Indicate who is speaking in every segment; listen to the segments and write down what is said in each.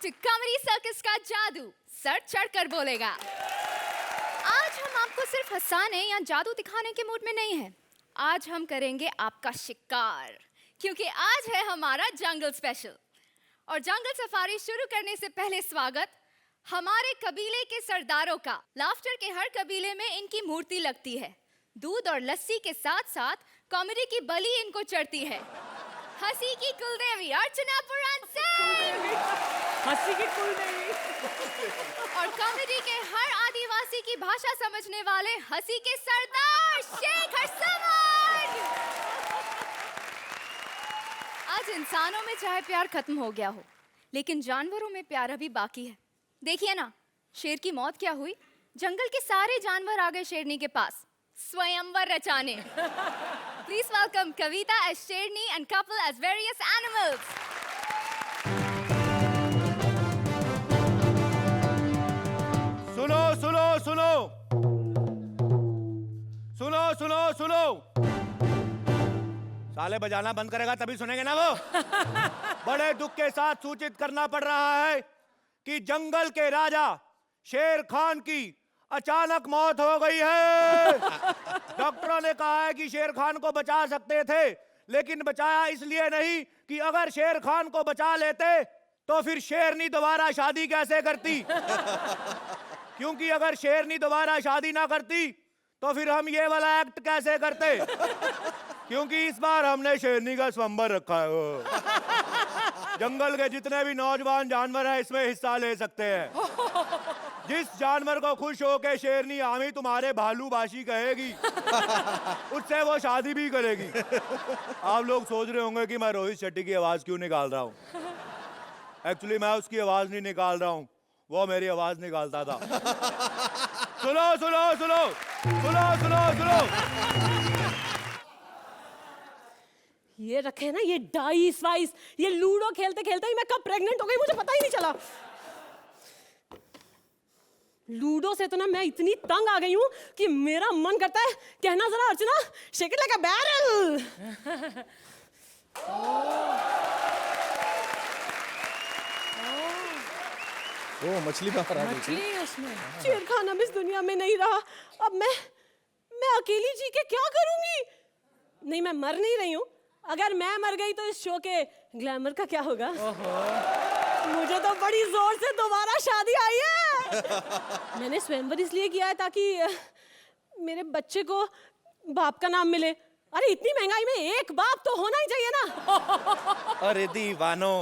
Speaker 1: To comedy circus का जादू sir चढ़कर बोलेगा। आज हम आपको सिर्फ हंसाने या जादू दिखाने के मूड में नहीं हैं। आज हम करेंगे आपका शिकार, क्योंकि आज है हमारा जंगल स्पेशल। और जंगल सफारी शुरू करने से पहले स्वागत हमारे कबीले के सरदारों का। लाफ्टर के हर कबीले में इनकी मूर्ति लगती है। दूध और लस्सी के साथ साथ कॉमेडी की बलि इनको चढ़ती है। हंसी की कुलदेवी अर्चना पुराण सिंह,
Speaker 2: हंसी की कुलदेवी
Speaker 1: और कॉमेडी के हर आदिवासी की भाषा समझने वाले हंसी के सरदार शेख हरसमन। आज इंसानों में चाहे प्यार खत्म हो गया हो, लेकिन जानवरों में प्यार अभी बाकी है। देखिए ना, शेर की मौत क्या हुई? जंगल के सारे जानवर आ गए शेरनी के पास स्वयंवर रचाने। Please welcome Kavita as Sherni and couple as various animals.
Speaker 3: सुनो सुनो सुनो सुनो सुनो सुनो, साले बजाना बंद करेगा तभी सुनेंगे ना वो। बड़े दुख के साथ सूचित करना पड़ रहा है कि जंगल के राजा शेर खान की अचानक मौत हो गई है। डॉक्टरों ने कहा है कि शेर खान को बचा सकते थे, लेकिन बचाया इसलिए नहीं कि अगर शेर खान को बचा लेते तो फिर शेरनी दोबारा शादी कैसे करती। क्योंकि अगर शेरनी दोबारा शादी ना करती तो फिर हम ये वाला एक्ट कैसे करते। क्योंकि इस बार हमने शेरनी का स्वयंवर रखा है। जंगल के जितने भी नौजवान जानवर हैं इसमें हिस्सा ले सकते हैं। जिस जानवर को खुश होके शेरनी आमी तुम्हारे भालूबाशी कहेगी उससे वो शादी भी करेगी। आप लोग सोच रहे होंगे कि मैं रोहित शेट्टी की आवाज क्यों निकाल रहा हूँ। एक्चुअली मैं उसकी आवाज नहीं निकाल रहा हूँ, वो मेरी आवाज निकालता था। सुनो सुनो सुनो सुनो सुनो सुनो,
Speaker 2: ये रखे ना ये डाइस वाइस, ये लूडो खेलते खेलते ही मैं कब प्रेग्नेंट हो गई मुझे पता ही नहीं चला। लूडो से तो ना मैं इतनी तंग आ गई हूँ कि मेरा मन करता है कहना जरा Archana shake it like a barrel.
Speaker 4: ओ मछली बाहर आ गई।
Speaker 2: मछली है उसमें। शेर खान अब इस दुनिया में नहीं रहा। अब मैं अकेली जी के क्या करूंगी? नहीं, मैं मर नहीं रही हूँ। अगर मैं मर गई तो इस शो के ग्लैमर का क्या होगा? मुझे तो बड़ी जोर से दोबारा शादी आई है। मैंने स्वयंवर इसलिए किया है ताकि मेरे बच्चे को बाप का नाम मिले। अरे इतनी महंगाई में एक बाप तो होना ही चाहिए ना।
Speaker 3: अरे दीवानो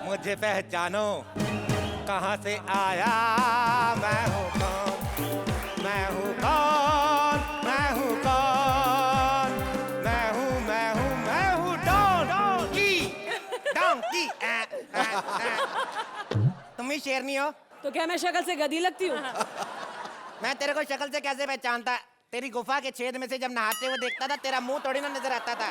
Speaker 3: मुझे पहचानो, कहाँ से आया मैं हूँ कौन, मैं हूँ कौन, मैं हूँ कौन, मैं हूँ डोंकी। तुम ही शेरनी हो?
Speaker 2: तो क्या मैं शक्ल से गधी लगती हूँ?
Speaker 5: मैं तेरे को शक्ल से कैसे पहचानता? तेरी गुफा के छेद में से जब नहाते हुए देखता था तेरा मुंह थोड़ी ना नजर आता था।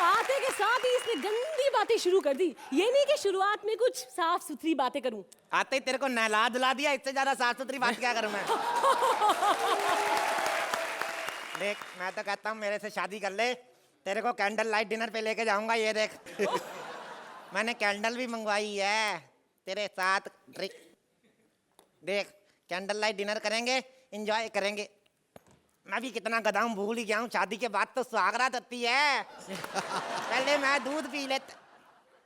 Speaker 2: आते के साथ ही इसने गंदी बातें शुरू कर दी। ये नहीं कि शुरुआत में कुछ साफ सुथरी बातें करूं।
Speaker 5: आते ही तेरे को नहला धुला दिया, इससे ज्यादा साफ सुथरी बात क्या करूं मैं। देख, मैं तो कहता हूँ मेरे से शादी कर ले, तेरे को कैंडल लाइट डिनर पे लेके जाऊंगा। ये देख मैंने कैंडल भी मंगवाई है तेरे साथ। देख कैंडल लाइट डिनर करेंगे, एंजॉय करेंगे। मैं भी कितना गधा हूं, भूल ही गया हूँ। शादी के बाद तो सुहागरात होती है। पहले मैं दूध पी लेता,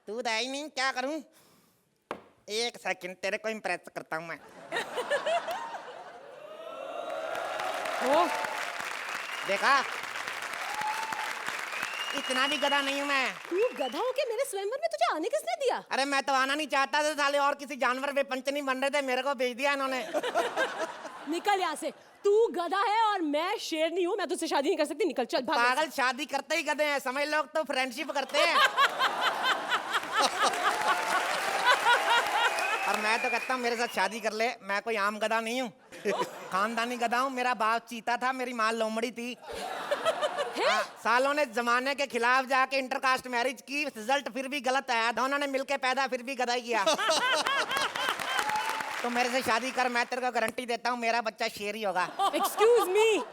Speaker 5: दूध है ही नहीं, क्या करूं? एक सेकंड, तेरे को इम्प्रेस करता हूं मैं। देखा, इतना भी गधा नहीं हूं मैं।
Speaker 2: तू गधा हो के मेरे स्वयंवर में तुझे आने किसने दिया?
Speaker 5: अरे मैं तो आना नहीं चाहता था, साले और किसी जानवर पे पंच नहीं बन रहे थे, मेरे को भेज दिया इन्होंने।
Speaker 2: निकल यहाँ से। तू गधा है और मैं शेरनी हूँ, मैं तुझसे शादी नहीं कर सकती। निकल, चल भाग।
Speaker 5: पागल, शादी करते ही गधे हैं, समझ लोग तो फ्रेंडशिप करते हैं। और मैं तो कहता हूँ मेरे साथ शादी कर ले, मैं कोई आम गधा नहीं हूँ, खानदानी गधा हूँ। मेरा बाप चीता था, मेरी माँ लोमड़ी थी। सालों ने जमाने के खिलाफ जाके इंटरकास्ट मैरिज की, रिजल्ट फिर भी गलत आया। दोनों ने मिलके पैदा फिर भी गधा ही किया। तो मेरे से शादी कर, मैं तेरे को गारंटी देता हूँ मेरा बच्चा शेर ही होगा।
Speaker 2: एक्सक्यूज मी,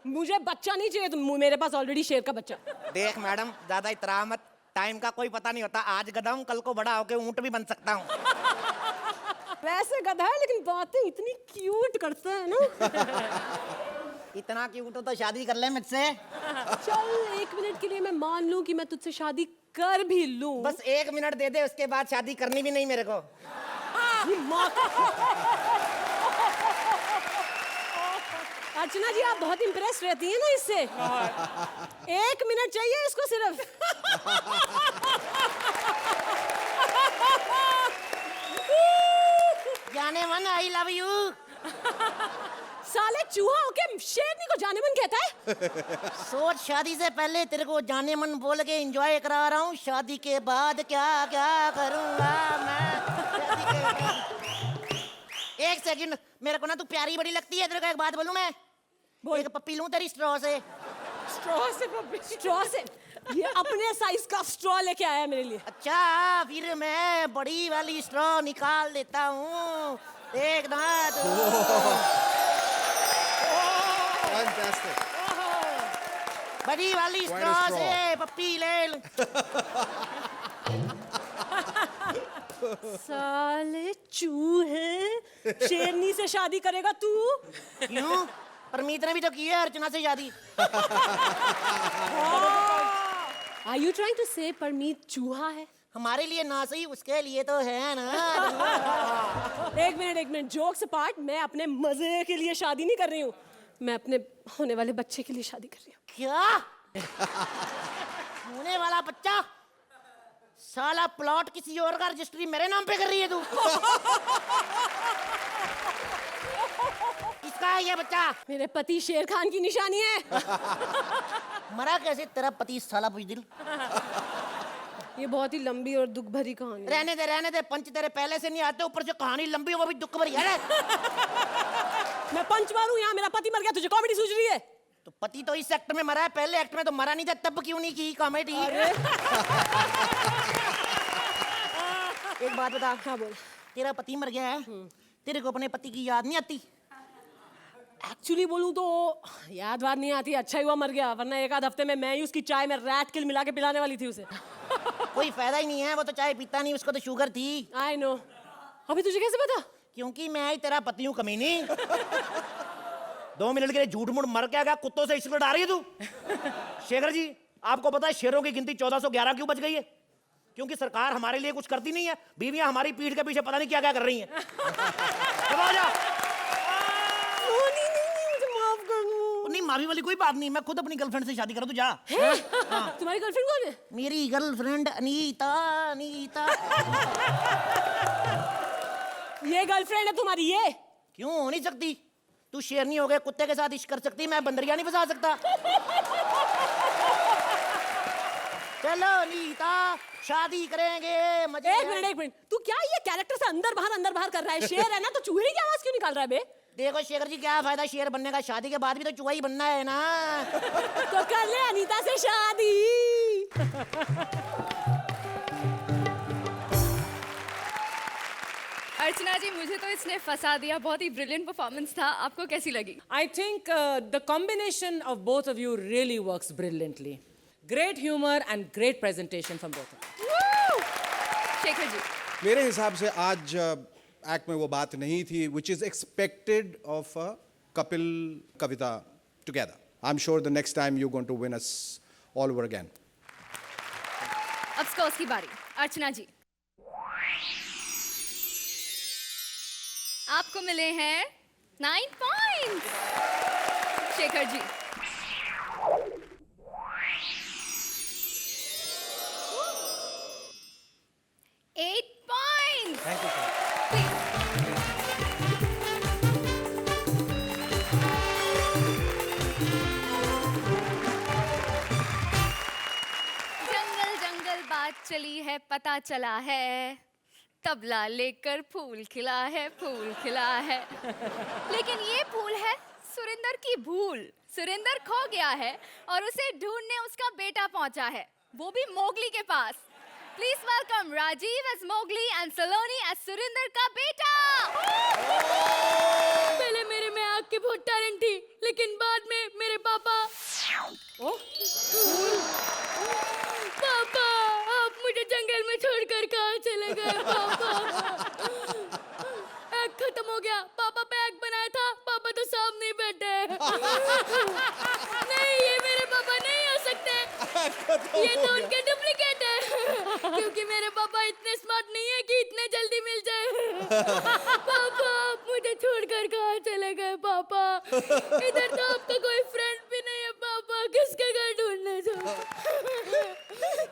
Speaker 2: मुझे बच्चा नहीं चाहिए, तो मेरे पास ऑलरेडी शेर का बच्चा।
Speaker 5: देख मैडम, ज्यादा इतरा मत, टाइम का कोई पता नहीं होता, आज गधा हूँ कल को बड़ा होके ऊंट भी बन सकता हूँ।
Speaker 2: वैसे गधा है लेकिन बातें इतनी क्यूट करता है ना।
Speaker 5: इतना क्यूट हो तो शादी कर ले मुझसे।
Speaker 2: चल 1 मिनट के लिए मैं मान लूं कि मैं तुझसे शादी कर भी लूं।
Speaker 5: बस 1 मिनट दे दे, उसके बाद शादी करनी भी नहीं मेरे को।
Speaker 2: ये माँ का- अर्चना जी आप बहुत इम्प्रेस रहती हैं ना इससे। 1 मिनट चाहिए इसको सिर्फ।
Speaker 5: जाने मन आई लव यू।
Speaker 2: साले चूहा होके शेरनी को जाने मन कहता है।
Speaker 5: सोच, शादी से पहले तेरे को जाने मन बोल के एंजॉय करा रहा हूँ, शादी के बाद क्या क्या करूँगा मैं। शादी के बाद। 1 सेकंड, मेरे को ना तू प्यारी बड़ी लगती है, तेरे को एक बात बोलूँ मैं। एक पप्पी लूँ तेरी स्ट्रॉ से।
Speaker 2: स्ट्रॉ से ये अपने साइज का स्ट्रॉ लेके आया है मेरे लिए।
Speaker 5: अच्छा, फिर मैं बड़ी वाली स्ट्रॉ निकाल लेता हूँ। देख ना तू।
Speaker 4: Fantastic.
Speaker 5: बड़ी वाली
Speaker 4: Quite a
Speaker 5: स्ट्रॉ
Speaker 4: straw.
Speaker 5: से पप्पी ले लूं।
Speaker 2: साले चूहे, शेरनी से शादी करेगा तू?
Speaker 5: क्यों? परमीत ने भी तो की है अर्चना से शादी।
Speaker 2: Are you trying to say Parmeet चूहा है?
Speaker 5: हमारे लिए ना सही, उसके लिए तो है ना।
Speaker 2: 1 मिनट, जोक्स अपार्ट, मैं अपने मजे के लिए शादी नहीं कर रही हूँ, मैं अपने होने वाले बच्चे के लिए शादी कर रही हूँ।
Speaker 5: क्या? होने वाला बच्चा? साला प्लॉट किसी और का रजिस्ट्री मेरे नाम पे कर रही है तू। किसका है ये बच्चा?
Speaker 2: मेरे पति शेर खान की निशानी है।
Speaker 5: मरा कैसे तेरा पति साला बुजदिल?
Speaker 2: ये बहुत ही लंबी और दुख भरी कहानी है।
Speaker 5: रहने दे, पंच तेरे पहले से नहीं आते, ऊपर से कहानी लंबी, वो भी दुख भरी है।
Speaker 2: मैं पंच मारूं यहाँ, मेरा पति मर गया, तुझे कॉमेडी सूझ रही है?
Speaker 5: तो पति तो इस एक्ट में मरा है, पहले एक्ट में तो मरा नहीं था, तब क्यों नहीं की कॉमेडी? एक बात बता।
Speaker 2: हाँ बोल।
Speaker 5: तेरा पति मर गया है, तेरे को अपने पति की याद नहीं आती?
Speaker 2: एक्चुअली बोलूं तो याद वाद नहीं आती, अच्छा ही हुआ मर गया, वरना 1 आध हफ्ते में मैं ही उसकी चाय में रैट किल मिला के पिलाने वाली थी उसे।
Speaker 5: कोई फायदा ही नहीं है, वो तो चाय पीता नहीं, उसको तो शुगर थी।
Speaker 2: I know. अभी तुझे कैसे पता?
Speaker 5: क्योंकि मैं ही तेरा पति हूँ कमीनी। 2 मिनट के लिए झूठ मूठ मर के गया, कुत्तों से इश्क लड़ा रही है तू। शेखर जी, आपको पता है शेरों की गिनती 1411 क्यों बच गई है? क्योंकि सरकार हमारे लिए कुछ करती नहीं है, बीवियां हमारी पीठ के पीछे पता नहीं क्या क्या कर रही हैं। नहीं, माफी वाली कोई बात नहीं, मैं खुद अपनी गर्लफ्रेंड से शादी करूँ, तू जा।
Speaker 2: तुम्हारी गर्लफ्रेंड कौन है?
Speaker 5: मेरी गर्लफ्रेंड अनीता। अनीता
Speaker 2: ये गर्लफ्रेंड है तुम्हारी? ये
Speaker 5: क्यों हो नहीं सकती? तू शेरनी हो गए, कुत्ते के साथ इश्क कर सकती, मैं बंदरिया नहीं फंसा सकता। चलो अनीता, शादी करेंगे, मजे।
Speaker 2: 1 मिनट, तू क्या ये कैरेक्टर से अंदर बाहर कर रहा है? शेर है ना, तो चूहे की आवाज क्यों निकाल रहा है बे?
Speaker 5: देखो शेखर जी, क्या फायदा शेर बनने का, शादी के बाद भी तो चूहा ही बनना है ना।
Speaker 2: तो कर ले अनीता से शादी।
Speaker 1: अर्चना जी, मुझे तो इसने फंसा दिया, बहुत ही ब्रिलियंट परफॉर्मेंस था। आपको कैसी लगी?
Speaker 6: I think the combination of both of you really works brilliantly. Great humor and great presentation from both of you.
Speaker 1: Shekhar ji,
Speaker 4: मेरे हिसाब से आज एक्ट में वो बात नहीं थी which is expected of a Kapil Kavita together. I'm sure the next time you're going to win us all over again.
Speaker 1: अब स्कोर्स की बारी। अर्चना जी, आपको मिले हैं 9 points. Shekhar ji, $8 points।
Speaker 3: Thank you sir.
Speaker 1: जंगल जंगल बात चली है, पता चला है, तबला लेकर फूल खिला है, फूल खिला है। लेकिन ये फूल है सुरिंदर की भूल। सुरिंदर खो गया है और उसे ढूंढने उसका बेटा पहुंचा है, वो भी मोगली के पास। Please welcome Rajiv as Mowgli and Saloni as Surinder का बेटा। पहले मेरे में आग की बहुत टैलेंट थी, लेकिन बाद में मेरे पापा पापा मेरे पापा इतने स्मार्ट नहीं है कि इतने जल्दी मिल जाए। पापा आप मुझे छोड़कर कहाँ चले गए पापा? इधर तो आपका कोई फ्रेंड भी नहीं है पापा, किसके घर ढूंढने जाऊं?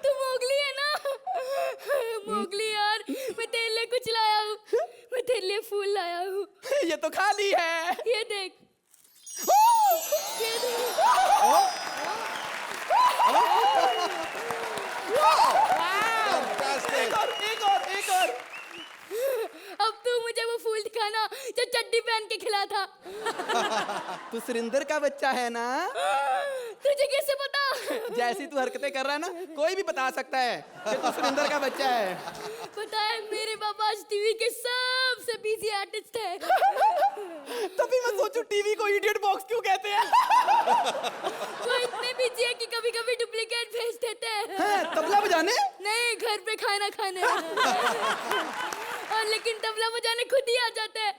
Speaker 1: तू मोगली है ना? मोगली यार, मैं तेरे लिए कुछ लाया हूँ, मैं तेरे लिए फूल लाया हूँ।
Speaker 7: ये तो खाली है।
Speaker 1: ये देख, ये देख।
Speaker 7: एक और।
Speaker 1: अब तू मुझे वो फूल दिखाना जो चड्डी पहन के खिला था।
Speaker 7: तू सुरिंदर का बच्चा है ना?
Speaker 1: तुझे कैसे पता?
Speaker 7: जैसी तू हरकतें कर रहा है ना, कोई भी बता सकता है कि तू सुरिंदर का बच्चा है।
Speaker 1: पता है मेरे पापा आज टीवी के सबसे बिजी आर्टिस्ट है।
Speaker 7: तभी मैं सोचूं टीवी को इडियट बॉक्स क्यों कहते हैं।
Speaker 1: वो इतने बिजी है कि कभी कभी डुप्लीकेट भेज देते हैं।
Speaker 7: हैं, तबला बजाने?
Speaker 1: नहीं, घर पे खाना खाने। और लेकिन तबला बजाने खुद ही आ जाते हैं।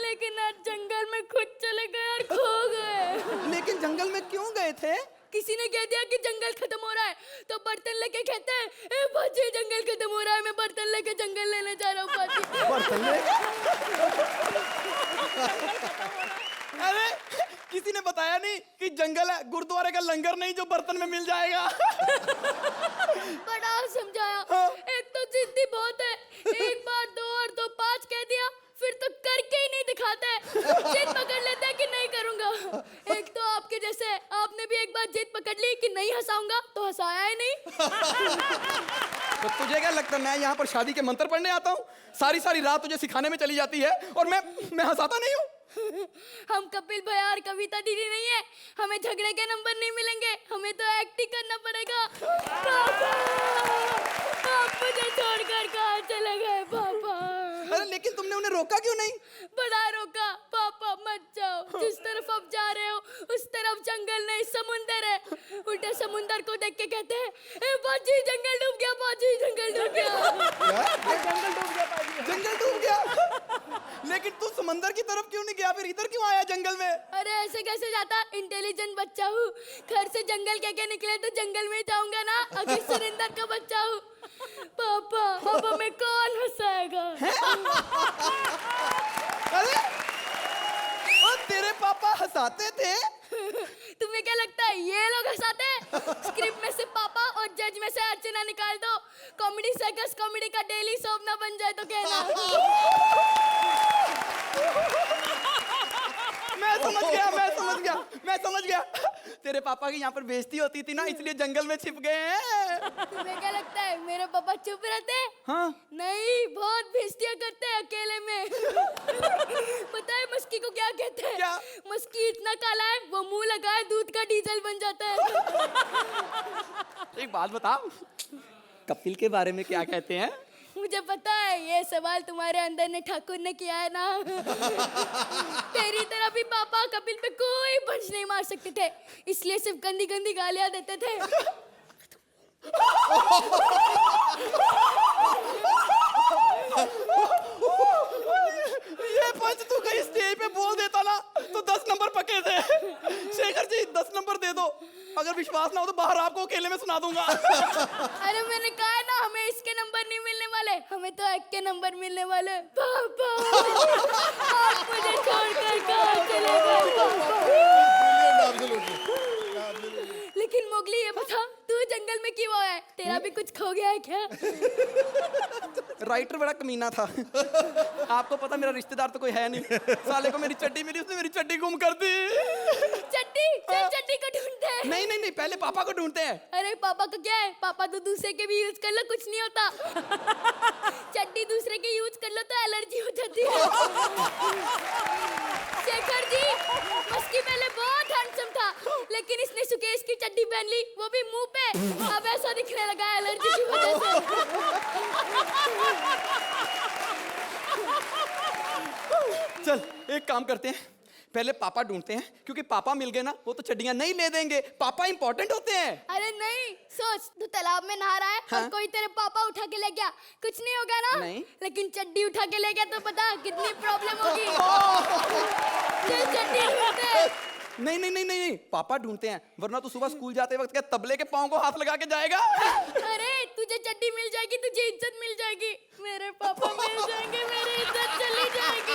Speaker 1: लेकिन आज जंगल में खुद चले गए और खो गए।
Speaker 7: लेकिन जंगल में क्यों गए थे?
Speaker 1: किसी ने कह दिया कि जंगल खत्म हो रहा है, तो बर्तन लेके कहते हैं, ए बाजी जंगल खत्म हो रहा है, मैं बर्तन लेके जंगल लेने जा रहा हूँ बाजी।
Speaker 7: बर्तन ले? अरे किसी ने बताया नहीं कि जंगल है, गुरुद्वारे का लंगर नहीं जो बर्तन में मिल जाएगा।
Speaker 1: बड़ा समझाया।
Speaker 7: हाँ।
Speaker 1: एक तो जिद्दी बहुत है, एक बार 2 और 2 5 कह दिया, फिर तो करके ही नहीं दिखाते। जिद पकड़ लेते हैं कि नहीं करूंगा। एक तो आपके जैसे, आपने भी एक बार जिद पकड़ ली कि नहीं हंसाऊंगा, तो हंसाया ही नहीं।
Speaker 7: तो तुझे क्या लगता है मैं यहाँ पर शादी के मंत्र पढ़ने आता हूँ? सारी सारी रात तुझे सिखाने में चली जाती है और मैं हंसाता नहीं हूँ।
Speaker 1: हम कपिल भैया और कविता दीदी नहीं है, हमें झगड़े के नंबर नहीं मिलेंगे, हमें तो एक्टिंग करना पड़ेगा। पापा, आप मुझे छोड़कर कहाँ चले गए पापा?
Speaker 7: अरे लेकिन तुमने उन्हें रोका क्यों नहीं?
Speaker 1: बड़ा रोका। पापा मत जाओ, जिस तरफ आप जा रहे हो उस तरफ जंगल नहीं समुंदर है। उल्टे समुंदर को देख के कहते हैं, ए बाजी जंगल डूब गया, बाजी जंगल डूब गया।
Speaker 7: जंगल डूब गया। लेकिन तू समंदर की तरफ क्यों नहीं गया, फिर इधर क्यों आया जंगल में?
Speaker 1: अरे ऐसे कैसे जाता, इंटेलिजेंट बच्चा हूँ। घर से जंगल के निकले तो जंगल में जाऊंगा ना, अगर सुरिंदर का बच्चा हूँ। पापा अब हमें कौन हंसाएगा?
Speaker 7: अरे और तेरे पापा हंसाते थे?
Speaker 1: तुम्हें क्या लगता है ये लोग हंसाते हैं? स्क्रिप्ट में से पापा और जज में से अर्चना निकाल दो, कॉमेडी सर्कस कॉमेडी का डेली शो ना बन जाए तो कहना। मैं समझ गया। तेरे पापा की यहाँ पर बेइज्जती होती थी ना, इसलिए जंगल में छिप गए हैं। तुम्हें क्या लगता है मेरे पापा चुप रहते हैं?
Speaker 7: हाँ।
Speaker 1: नहीं, बहुत बेइज्जतियां करते हैं अकेले में। पता है मस्की को क्या कहते हैं?
Speaker 7: क्या?
Speaker 1: मस्की इतना काला है वो मुंह लगाए दूध का डीजल बन जाता है।
Speaker 7: एक बात बता, कपिल के बारे में क्या कहते हैं?
Speaker 1: मुझे पता है ये सवाल तुम्हारे अंदर ने ठाकुर ने किया है ना। तेरी तरह भी पापा कपिल पे कोई पंच नहीं मार सकते थे, इसलिए सिर्फ गंदी गंदी गालियां देते थे।
Speaker 7: ये पंच तू कहीं स्टेज पे बोल देता ना तो 10 नंबर पके थे। शेखर जी 10 नंबर दे दो, अगर विश्वास ना हो तो बाहर आपको अकेले में सुना दूंगा।
Speaker 1: अरे मैंने कहा है ना, हमें इसके नंबर नहीं मिलने वाले, हमें तो एक के नंबर मिलने वाले। पापा आप मुझे छोड़कर कहाँ चले गए पापा? लेकिन मोगली ये बता, तू जंगल में क्यों आया है? तेरा भी कुछ खो गया है क्या?
Speaker 7: राइटर बड़ा कमीना था। आपको पता मेरा रिश्तेदार तो कोई है नहीं। साले को मेरी चड्डी मिली, उसने मेरी चड्डी गुम कर दी।
Speaker 1: चड्डी? चल चड्डी को ढूंढते हैं।
Speaker 7: नहीं, पहले पापा को ढूंढते हैं।
Speaker 1: अरे पापा का क्या है, पापा तो दूसरे के भी यूज कर लो, कुछ नहीं होता। चड्डी दूसरे के यूज कर लो तो एलर्जी हो जाती है। शेखर जी मस्की पहले बहुत हैंडसम था, लेकिन इसने सुकेश की चड्डी पहन ली, वो भी मुंह पे। अब ऐसा दिखने लगा एलर्जी की वजह से।
Speaker 7: चल एक काम करते हैं, पहले पापा ढूंढते हैं, क्योंकि पापा मिल गए ना वो तो चड्डियां नहीं ले देंगे। पापा इंपॉर्टेंट होते हैं।
Speaker 1: अरे नहीं, सोच तू तालाब में नहा रहा है
Speaker 7: हाँ?
Speaker 1: और कोई तेरे पापा उठा के ले गया, कुछ नहीं होगा ना?
Speaker 7: नहीं।
Speaker 1: लेकिन चड्डी उठा के ले गया तो पता कितनी प्रॉब्लम होगी। चल चड्डी ढूंढते हैं।
Speaker 7: नहीं, पापा ढूंढते हैं, वरना तू सुबह स्कूल जाते वक्त क्या तबले के पाँव को हाथ लगा के जाएगा?
Speaker 1: अरे तुझे चड्डी मिल जाएगी, तुझे इज्जत मिल जाएगी, मेरे पापा मिल जाएंगे, मेरी इज्जत चली जाएगी।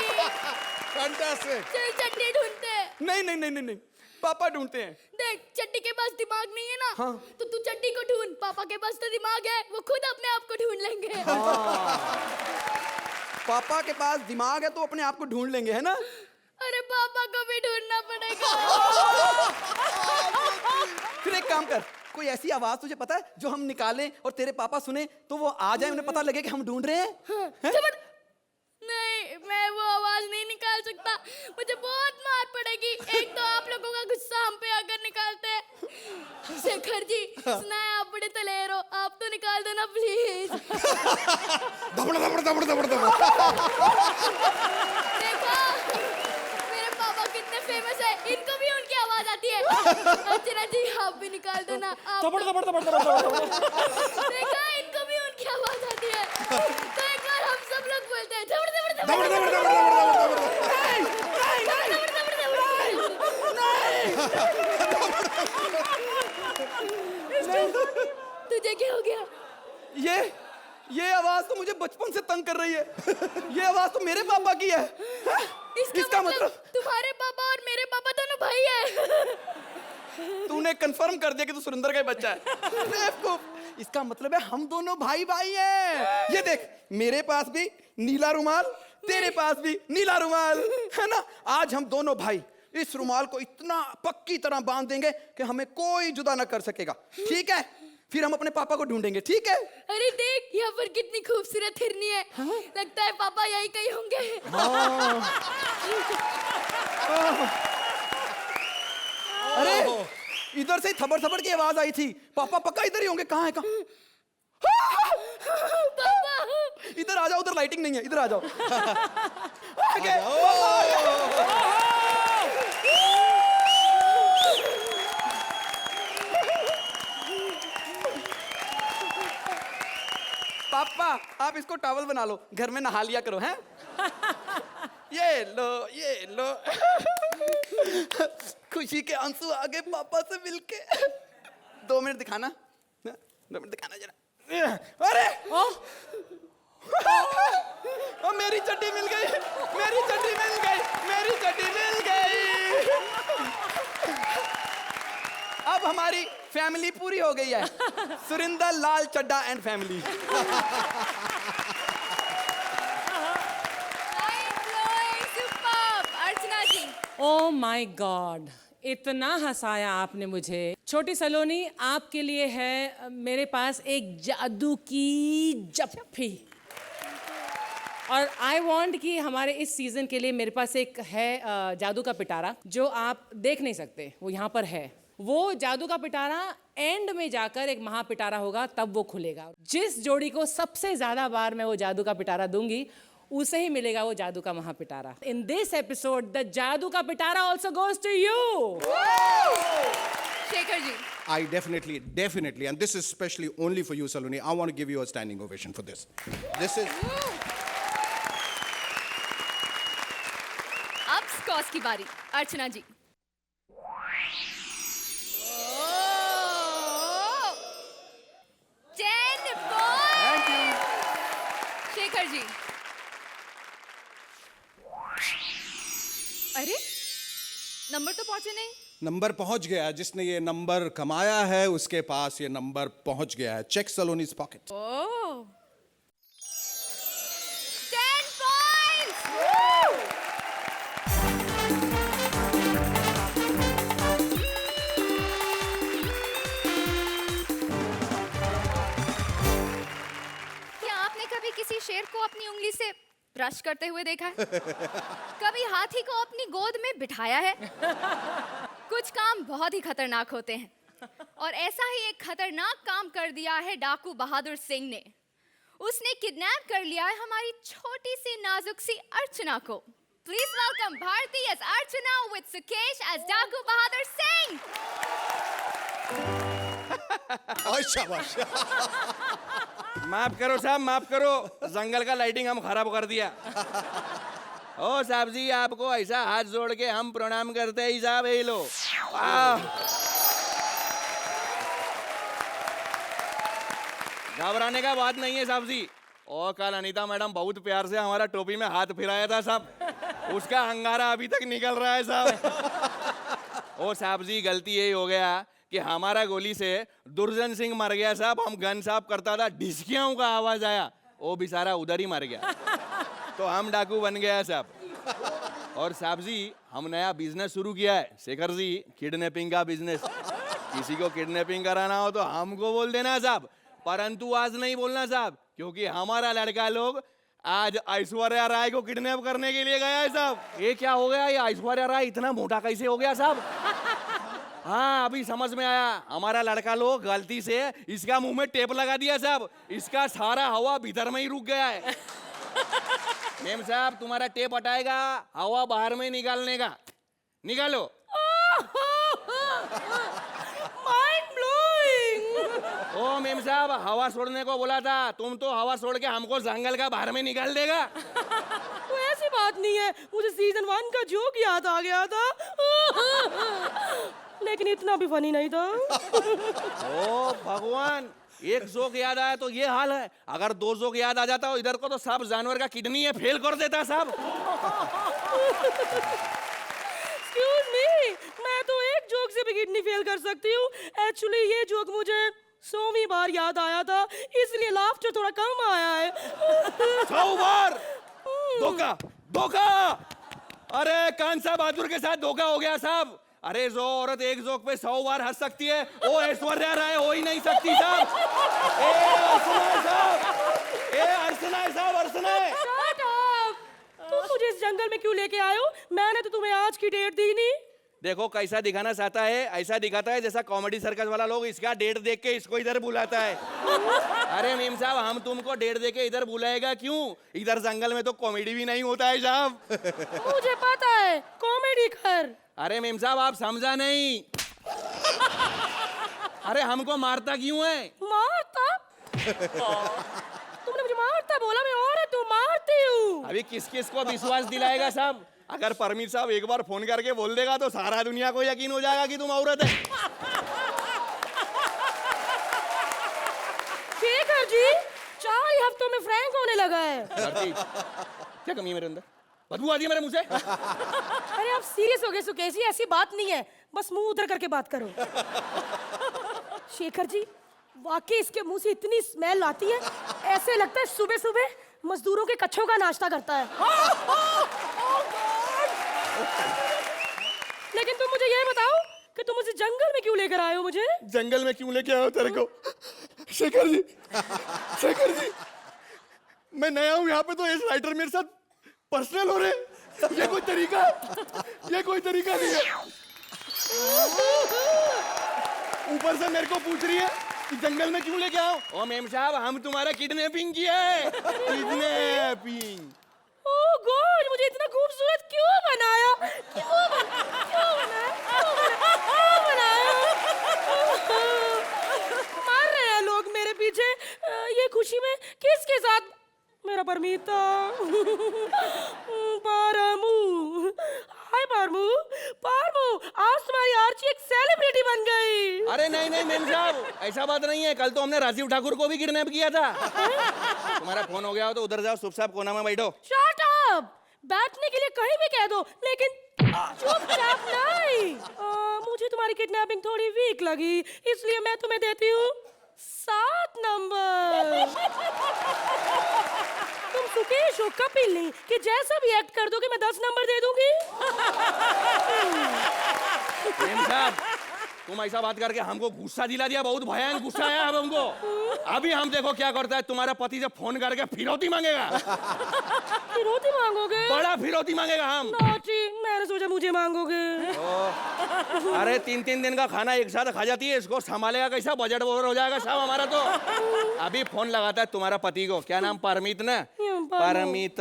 Speaker 4: Fantastic.
Speaker 1: चल चट्टी ढूंढते हैं।
Speaker 7: नहीं नहीं नहीं नहीं नहीं, पापा ढूंढते हैं।
Speaker 1: देख चट्टी के पास दिमाग नहीं है ना,
Speaker 7: हाँ।
Speaker 1: तो तू चट्टी को ढूंढ, पापा के पास तो दिमाग है, वो खुद अपने आप को ढूंढ लेंगे।
Speaker 7: पापा के पास दिमाग है तो अपने आप को ढूंढ लेंगे, है ना?
Speaker 1: अरे पापा को भी ढूंढना पड़ेगा।
Speaker 7: फिर एक काम कर, कोई ऐसी आवाज तुझे पता है जो हम निकालें और तेरे पापा सुने तो वो आ जाए, उन्हें पता लगे कि हम ढूंढ रहे हैं? हैं?
Speaker 1: नहीं, मैं वो आवाज नहीं निकाल सकता, मुझे बहुत मार पड़ेगी। एक तो आप लोगों का गुस्सा हम पे आकर निकालते हैं। शेखर जी, सुना है आप बड़े तलेर हो, आप तो निकाल दो ना प्लीज।
Speaker 4: दबड़ दबड़ दबड़ दबड़ दबड़।
Speaker 1: देखो मेरे पापा कितने फेमस है, इनको भी उनकी आवाज आती है। अर्चना जी आप भी निकाल दो ना। आप
Speaker 7: दबड़ दबड़ दबड़ दबड़ दबड़।
Speaker 1: देखा, इनको भी उनकी आवाज आती है। तो एक बार हम सब लोग बोलते हैं दबड़ दबड़ दबड़
Speaker 4: दबड़ दबड़ दबड़ दबड़ दबड़।
Speaker 1: तुझे क्या हो गया?
Speaker 7: ये आवाज तो मुझे बचपन से तंग कर रही है। ये आवाज तो मेरे पापा की है। इसका मतलब
Speaker 1: तुम्हारे पापा और मेरे पापा दोनों भाई हैं।
Speaker 7: तूने कंफर्म कर दिया कि तू सुरेंद्र का ही बच्चा है। बेवकूफ। इसका मतलब है हम दोनों भाई भाई हैं। ये देख, मेरे पास भी नीला रुमाल, तेरे पास भी नीला रुमाल, है ना? आज हम दोनों भाई इस रुमाल को इतना पक्की तरह बांध देंगे कि हमें कोई जुदा ना कर सकेगा, ठीक है? फिर हम अपने पापा को ढूंढेंगे, ठीक है?
Speaker 1: अरे देख, यहाँ पर कितनी खूबसूरत हिरनी है। लगता है पापा यही कहीं होंगे।
Speaker 7: अरे इधर से थबड़ थबड़ की आवाज आई थी, पापा पक्का इधर ही होंगे। कहाँ है, कहाँ?
Speaker 1: पापा
Speaker 7: इधर आ जाओ, उधर लाइटिंग नहीं है, इधर आ जाओ। आगे। पापा आप इसको टॉवल बना लो, घर में नहा लिया करो, हैं? ये लो, ये लो। खुशी के आंसू आ गए पापा से मिलके। 2 मिनट दिखाना, 2 मिनट दिखाना जरा। अरे ओ मेरी चड्डी मिल गई, मेरी चड्डी मिल गई, मेरी चड्डी मिल गई। अब हमारी फैमिली पूरी हो गई है। Surinder Lal Chadda and family.
Speaker 1: Archana ji,
Speaker 6: oh my god, इतना हंसाया आपने मुझे। छोटी सलोनी, आपके लिए है मेरे पास एक जादू की जप्फी। और आई वांट कि हमारे इस सीजन के लिए मेरे पास एक है जादू का पिटारा, जो आप देख नहीं सकते, वो यहाँ पर है। वो जादू का पिटारा एंड में जाकर एक महापिटारा होगा, तब वो खुलेगा। जिस जोड़ी को सबसे ज्यादा बार मैं वो जादू का पिटारा दूंगी, उसे ही मिलेगा वो जादू का महापिटारा। इन दिस एपिसोड द जादू का पिटारा also goes to you.
Speaker 1: Shekhar ji,
Speaker 4: I definitely, and this is especially only for you, Saloni. I want to give you a standing ovation for this. This is.
Speaker 1: अब स्कॉच की बारी। अर्चना जी, 10 point. Shekhar ji, अरे number तो पहुंचे नहीं।
Speaker 4: नंबर पहुंच गया, जिसने ये नंबर कमाया है उसके पास ये नंबर पहुंच गया है। Check Saloni's pocket.
Speaker 1: Oh, 10 points. क्या आपने कभी किसी शेर को अपनी उंगली से ब्रश करते हुए देखा है? कभी हाथी को अपनी गोद में बिठाया है? कुछ काम बहुत ही खतरनाक होते हैं, और ऐसा ही एक खतरनाक काम कर दिया है डाकू बहादुर सिंह ने। उसने किडनैप कर लिया है हमारी छोटी सी नाजुक सी अर्चना को। Please welcome Bharti as Archana with Sukesh as डाकू बहादुर सिंह।
Speaker 4: ओए शाबाश।
Speaker 8: माफ करो साहब, माफ करो, जंगल का लाइटिंग हम खराब कर दिया। ओ साहब जी, आपको ऐसा हाथ जोड़ के हम प्रणाम करते हैं साहब। ये लो, घबराने का बात नहीं है साहब जी। और कल अनीता मैडम बहुत प्यार से हमारा टोपी में हाथ फिराया था साहब, उसका अंगारा अभी तक निकल रहा है साहब। ओ साहब जी, गलती यही हो गया कि हमारा गोली से दुर्जन सिंह मर गया साहब। हम गन साहब करता था, ढिसकियों का आवाज आया, वो बेचारा उधर ही मर गया, तो हम डाकू बन गया साहब। और साहब जी, हम नया बिजनेस शुरू किया है शेखर जी, किडनैपिंग का बिजनेस। किसी को किडनैपिंग कराना हो तो हमको बोल देना साहब, परंतु आज नहीं बोलना साहब, क्योंकि हमारा लड़का लोग आज ऐश्वर्या राय को किडनैप करने के लिए गया है साहब। ये क्या हो गया, ये ऐश्वर्या राय इतना मोटा कैसे हो गया साहब? हाँ, अभी समझ में आया, हमारा लड़का लोग गलती से इसका मुंह में टेप लगा दिया साहब, इसका सारा हवा भीतर में ही रुक गया है। मेम साहब, तुम्हारा टेप हटाएगा, हवा बाहर में निकालने का, निकालो। ओ मेम साहब, हवा छोड़ने को बोला था, तुम तो हवा छोड़ के हमको जंगल का बाहर में निकाल देगा।
Speaker 2: तो ऐसी बात नहीं है, मुझे सीजन 1 का जोक याद आ गया था, लेकिन इतना भी फनी नहीं था।
Speaker 8: ओ भगवान, एक जोक याद आया तो ये हाल है, अगर 2 जोक याद आ जाता हो इधर को तो सब जानवर का किडनी है फेल कर देता साहब।
Speaker 2: एक्सक्यूज मी, मैं तो एक जोक से भी किडनी फेल कर सकती हूँ। एक्चुअली ये जोक मुझे 100वीं बार याद आया था, इसलिए लाफ्टर थोड़ा कम आया है।
Speaker 8: 100 बार धोखा, धोखा। अरे कांसा बहादुर के साथ धोखा हो गया साहब। अरे जो औरत एक जोक पे 100 बार हंस सकती है, वो ऐश्वर्या राय हो ही नहीं सकती साहब। ए अर्चना साहब, ए अर्चना साहब, अर्चना।
Speaker 2: Shut up! तुम मुझे इस जंगल में क्यों लेके आए हो? मैंने तो तुम्हें आज की डेट दी नहीं।
Speaker 8: देखो कैसा दिखाना चाहता है, ऐसा दिखाता है जैसा कॉमेडी सर्कस वाला लोग इसका डेट देख के इसको इधर बुलाता है। अरे मीम साहब, हम तुमको डेट दे के इधर बुलाएगा क्यों? इधर जंगल में तो कॉमेडी भी नहीं होता है साहब।
Speaker 2: मुझे पता है, कॉमेडी कर।
Speaker 8: अरे मीम साहब, आप समझा नहीं। अरे हमको मारता क्यों है?
Speaker 2: मारता? तुमने मुझे मारता बोला, मैं औरत हूँ, मारती हूँ।
Speaker 8: अभी किस किस को विश्वास दिलाएगा साहब? अगर परमीत साहब एक बार फोन करके बोल देगा तो सारा दुनिया को यकीन हो जाएगा कि तुम औरत है।
Speaker 2: शेखर जी, 4 ही हफ्तों में फ्रैंक होने लगा है।
Speaker 8: क्या कमी है मेरे अंदर? बदबू आती है मेरे मुंह से।
Speaker 2: अरे आप सीरियस हो गए सुकेश जी, ऐसी बात नहीं है, बस मुंह उधर करके बात करो। शेखर जी, वाकई इसके मुंह से इतनी स्मेल आती है, ऐसे लगता है सुबह सुबह मजदूरों के कच्छों का नाश्ता करता है। लेकिन तुम मुझे ये बताओ कि तुम मुझे जंगल में क्यों लेकर आए हो? मुझे
Speaker 8: जंगल में क्यों लेके आए हो तेरे को? शेखर जी, शेखर जी, मैं नया हूँ यहाँ पे, तो इस राइटर मेरे साथ पर्सनल हो रहे। ये कोई तरीका, ये कोई तरीका नहीं है। ऊपर से मेरे को पूछ रही है कि जंगल में क्यों लेके आओ? ओ मेम साहब, हम तुम्हारा किडनैपिंग किया है, किडनैपिंग।
Speaker 2: ओह गॉड, मुझे इतना खूबसूरत क्यों बनाया? क्यों बनाया? मर रहे हैं लोग मेरे पीछे, ये खुशी में किसके साथ? मेरा परमीता। पारमू, हाय पारमू, पारमू, आज तुम्हारी आर्ची एक सेलिब्रिटी बन गई।
Speaker 8: अरे नहीं नहीं मेम साहब, ऐसा बात नहीं है, कल तो हमने राजीव ठाकुर को भी किडनैप किया था। तुम्हारा फोन हो गया हो तो उधर जाओ, चुपचाप कोना में बैठो।
Speaker 2: Shut up! बैठने के लिए कहीं भी कह दो, लेकिन चुपचाप नहीं। मुझे तुम्हारी किडनैपिंग थोड़ी वीक लगी, इसलिए मैं तुम्हें देती हूँ 7 नंबर। तुम सुकेश हो, कपिल नहीं, कि जैसा भी एक्ट कर दोगे मैं 10 नंबर दे दूंगी।
Speaker 8: मेम साहब, तुम ऐसा बात करके हमको गुस्सा दिला दिया, बहुत भयानक गुस्सा आया अब हमको। अभी हम देखो क्या करता है, तुम्हारा पति जब फोन करके फिरौती मांगेगा।
Speaker 2: फिरौती मांगोगे?
Speaker 8: बड़ा फिरौती मांगेगा हम।
Speaker 2: नॉटी, मैंने सोचा मुझे मांगोगे।
Speaker 8: अरे 3-3 दिन का खाना एक साथ खा जाती है, इसको संभालेगा कैसा? बजट ओवर हो जाएगा साहब हमारा तो। अभी फोन लगाता है तुम्हारा पति को, क्या नाम? परमीत ना? परमीत।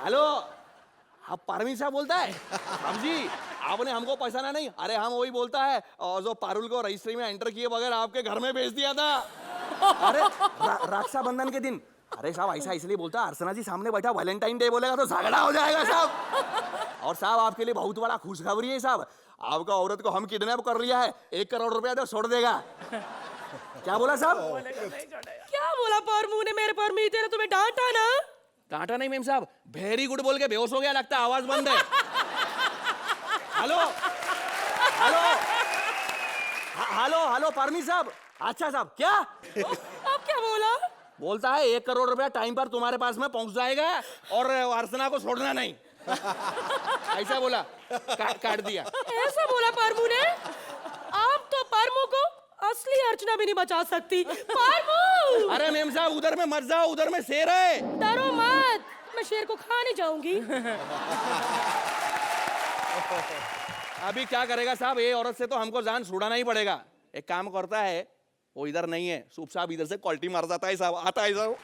Speaker 8: हेलो, आप परमीत साहब बोलता है? हम जी, आपने हमको पहचाना नहीं? अरे हम वही बोलता है और जो पारुल को रजिस्ट्री में एंटर किए बगैर आपके घर में भेज दिया था। अरे रक्षाबंधन के दिन। अरे साहब, ऐसा इसलिए बोलता है, अर्चना जी सामने बैठा, वैलेंटाइन डे बोलेगा तो झगड़ा हो जाएगा साहब। और साहब आपके लिए बहुत बड़ा खुशखबरी है साहब, आपका औरत को हम किडनैप कर लिया है, 1 करोड़ रुपया तो छोड़ देगा। क्या बोला साहब?
Speaker 2: क्या बोला
Speaker 6: परमू ने मेरे पर मीते ने तुम्हें डांटा ना?
Speaker 8: डांटा नहीं मेम साहब, वेरी गुड बोल के बेहोश हो गया, लगता है आवाज बंद है। Hello hello hello hello permit साहब। अच्छा साहब क्या
Speaker 6: अब क्या बोला?
Speaker 8: बोलता है 1 करोड़ रुपया टाइम पर तुम्हारे पास में पहुंच जाएगा और अर्चना को छोड़ना नहीं। ऐसा बोला, काट दिया।
Speaker 6: ऐसा बोला परमू ने? आप तो परमू को असली अर्चना भी नहीं बचा सकती। परमू!
Speaker 8: अरे मेम साहब उधर में मत जाओ, उधर में शेर है।
Speaker 6: डरो मत, मैं शेर को खा नहीं जाऊंगी।
Speaker 8: अभी क्या करेगा साहब, ये औरत से तो हमको जान छुड़ाना ही पड़ेगा। एक काम करता है, वो इधर नहीं है, सूप साहब इधर से क्वालिटी मार जाता है साहब, आता है साहब।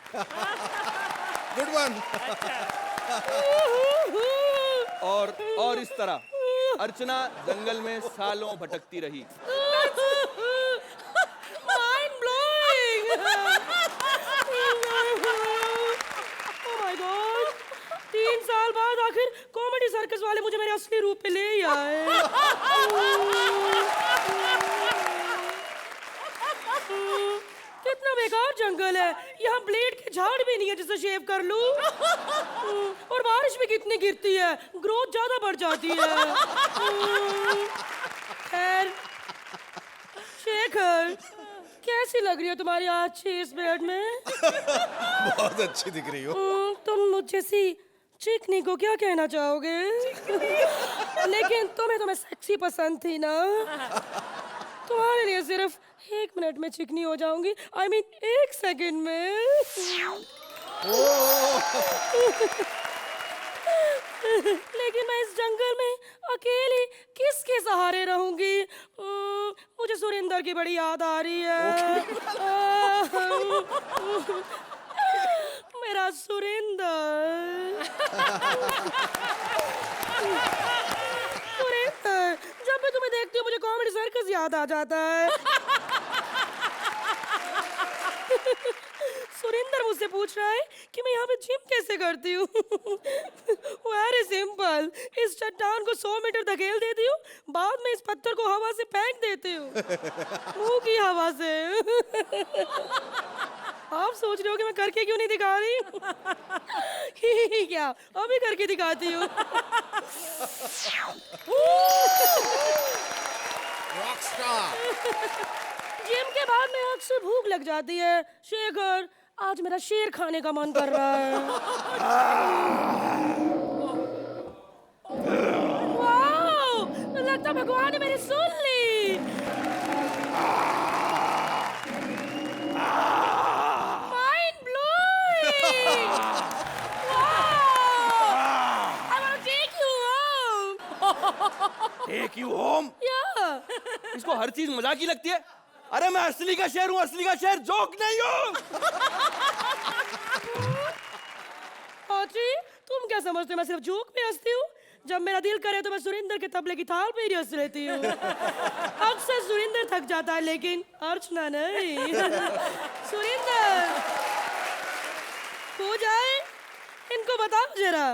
Speaker 4: Good one.
Speaker 8: और इस तरह अर्चना जंगल में सालों भटकती रही।
Speaker 6: Mind blowing! Oh my God! 3 साल बाद आखिर कॉमेडी सर्कस वाले मुझे मेरे असली रूप पे ले ही आए। कितना बेकार जंगल है, यहाँ ब्लेड के झाड़ भी नहीं है जिसे शेव कर लूं। और बारिश भी कितनी गिरती है, ग्रोथ ज्यादा बढ़ जाती है। खैर, शेखर, कैसी लग रही हो तुम्हारी अच्छी इस बेड में?
Speaker 4: बहुत अच्छी दिख रही हो।
Speaker 6: तुम मुझे सी चिकनी को क्या कहना चाहोगे? लेकिन तुम्हें तो मैं सेक्सी पसंद थी ना। तुम्हारे लिए सिर्फ 1 मिनट में चिकनी हो जाऊंगी। I mean 1 सेकंड में। लेकिन मैं इस जंगल में अकेली किसके सहारे रहूंगी? मुझे सुरेंद्र की बड़ी याद आ रही है। मेरा सुरेंद्र। सुरेंद्र, जब भी तुम्हें देखती हूँ मुझे कॉमेडी सर्कस याद आ जाता है। सुरेंद्र मुझसे पूछ रहा है कि मैं यहाँ पे जिम कैसे करती हूँ। वेरी सिंपल, इस चट्टान को 100 मीटर धकेल देती हूँ, बाद में इस पत्थर को हवा से फेंक देती हूँ, मुंह की हवा से। आप सोच रहे हो कि मैं करके क्यों नहीं दिखा रही? क्या अभी करके दिखाती हूँ। जिम के बाद में अक्सर भूख लग जाती है। शेखर, आज मेरा शेर खाने का मन कर रहा है। वाओ, लगता है भगवान ने मेरी सुन ली। Mind blowing. Wow, I wanna take you home.
Speaker 8: Take you home?
Speaker 6: Yeah.
Speaker 8: इसको हर चीज मजाक ही लगती है। अरे मैं असली का शेर हूँ, असली का शेर, जोक नहीं हूँ।
Speaker 6: आची, तुम क्या समझते हो मैं सिर्फ जोक पे हंसती हूँ? जब मेरा दिल करे तो मैं सुरेंद्र के तबले की थाल पे ही हंस लेती हूँ। अक्सर सुरेंद्र थक जाता है लेकिन अर्चना नहीं। सुरेंद्र, हो जाए, इनको बताओ जरा।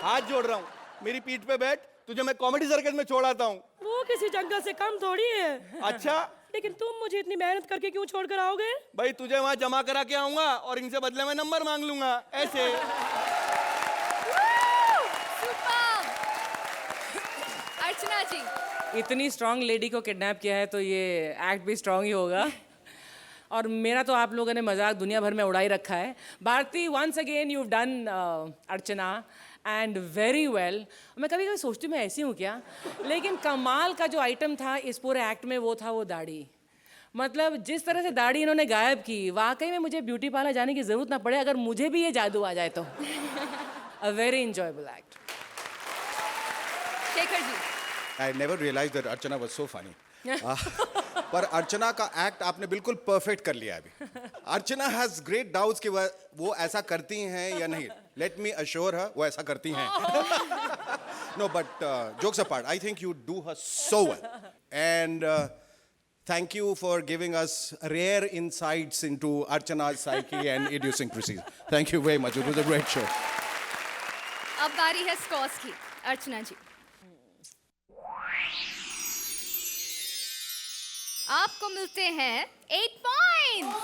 Speaker 8: हाथ जोड़ रहा हूँ, मेरी पीठ पे बैठ, तुझे मैं कॉमेडी सर्कस में छोड़ आता हूँ।
Speaker 6: वो किसी जंगल से कम थोड़ी है।
Speaker 8: अच्छा,
Speaker 6: लेकिन तुम मुझे इतनी मेहनत करके क्यों छोड़ कर आओगे?
Speaker 8: भाई तुझे वहां जमा करा के आऊंगा और इनसे बदले में नंबर मांग लूंगा, ऐसे।
Speaker 1: सुपर्ब! अर्चना जी,
Speaker 6: इतनी स्ट्रांग लेडी को किडनैप किया है तो ये एक्ट भी स्ट्रांग ही होगा। और मेरा तो आप लोगों ने मजाक दुनिया भर में उड़ाई रखा है। Bharti, once again you done Archana and very well. मैं कभी कभी सोचती हूँ मैं ऐसी हूँ क्या, लेकिन कमाल का जो आइटम था इस पूरे एक्ट में वो था वो दाढ़ी। मतलब जिस तरह से दाढ़ी इन्होंने गायब की, वाकई में मुझे ब्यूटी पार्लर जाने की जरूरत ना पड़े अगर मुझे भी ये जादू आ जाए तो। A very enjoyable act.
Speaker 1: Shekhar ji,
Speaker 4: I never realized that Archana was so funny. पर अर्चना का एक्ट आपने बिल्कुल परफेक्ट कर लिया अभी। अर्चना हैज ग्रेट डाउट्स कि वो ऐसा करती हैं या नहीं। लेट मी अश्योर हर वो ऐसा करती हैं। No but jokes apart, I think you do her so well and Thank you for giving us rare insights into Archana's psyche and idiosyncrasies. Thank you very much. It was a great show.
Speaker 1: अब बारी है scarce की। अर्चना जी, आपको मिलते हैं 8 points.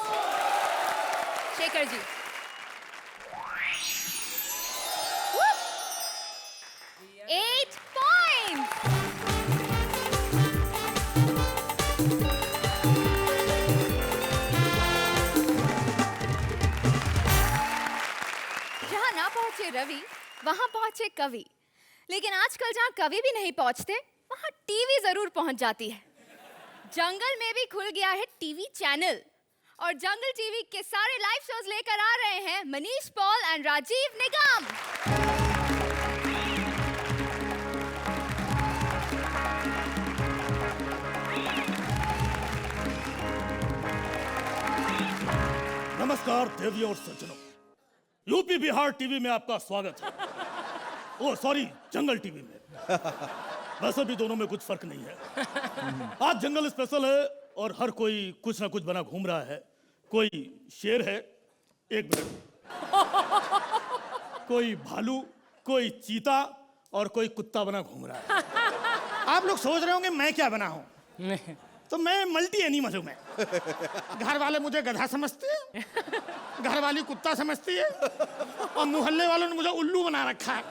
Speaker 1: Shekhar ji, 8 points. जहां ना पहुंचे रवि, वहां पहुंचे कवि। लेकिन आजकल जहां कवि भी नहीं पहुंचते, वहां टीवी जरूर पहुंच जाती है। जंगल में भी खुल गया है टीवी चैनल, और जंगल टीवी के सारे लाइव शोज लेकर आ रहे हैं मनीष पॉल एंड राजीव निगम।
Speaker 9: नमस्कार देवियों और सज्जनों, यूपी बिहार टीवी में आपका स्वागत है। ओ सॉरी, जंगल टीवी में। वैसे भी दोनों में कुछ फर्क नहीं है। आज जंगल स्पेशल है और हर कोई कुछ ना कुछ बना घूम रहा है। कोई शेर है, एक मिनट, कोई भालू, कोई चीता और कोई कुत्ता बना घूम रहा है। आप लोग सोच रहे होंगे मैं क्या बना हूं, तो मैं मल्टी एनिमल हूं। मैं, घर वाले मुझे गधा समझते हैं, घर वाली कुत्ता समझती है, और मोहल्ले वालों ने मुझे उल्लू बना रखा है।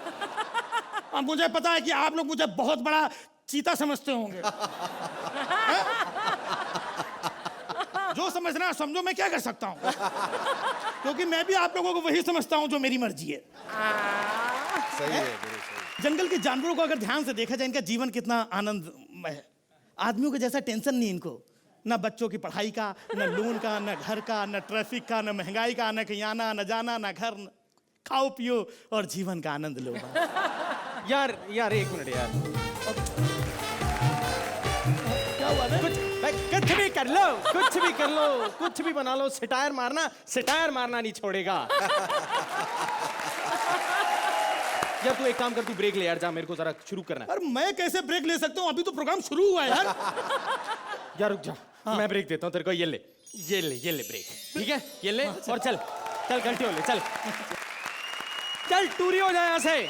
Speaker 9: और मुझे पता है कि आप लोग मुझे बहुत बड़ा चीता समझते होंगे। जो समझना है समझो, मैं क्या कर सकता हूँ, क्योंकि मैं भी आप लोगों को वही समझता हूँ जो मेरी मर्जी है।
Speaker 4: सही है, गुरु सही।
Speaker 9: जंगल के जानवरों को अगर ध्यान से देखा जाए, इनका जीवन कितना आनंदमय है। आदमियों के जैसा टेंशन नहीं इनको, न बच्चों की पढ़ाई का, न लोन का, न घर का, न ट्रैफिक का, न महंगाई का, न कहीं आना न जाना, न घर, न खाओ पियो और जीवन का आनंद लो।
Speaker 10: यार यार एक मिनट यार,
Speaker 9: क्या हुआ बे?
Speaker 10: कुछ भी कर लो, कुछ भी कर लो, कुछ भी बना लो, सिटायर मारना नहीं छोड़ेगा। यार तू एक काम कर, तू ब्रेक ले यार, जा, मेरे को जरा शुरू करना है।
Speaker 9: अरे मैं कैसे ब्रेक ले सकता हूँ, अभी तो प्रोग्राम शुरू हुआ है यार।
Speaker 10: यार रुक जा, मैं ब्रेक देता हूँ तेरे को। ये ले ब्रेक, ठीक है? ये ले और चल गलती हो ले, चल टूरी हो जाए यहाँ से।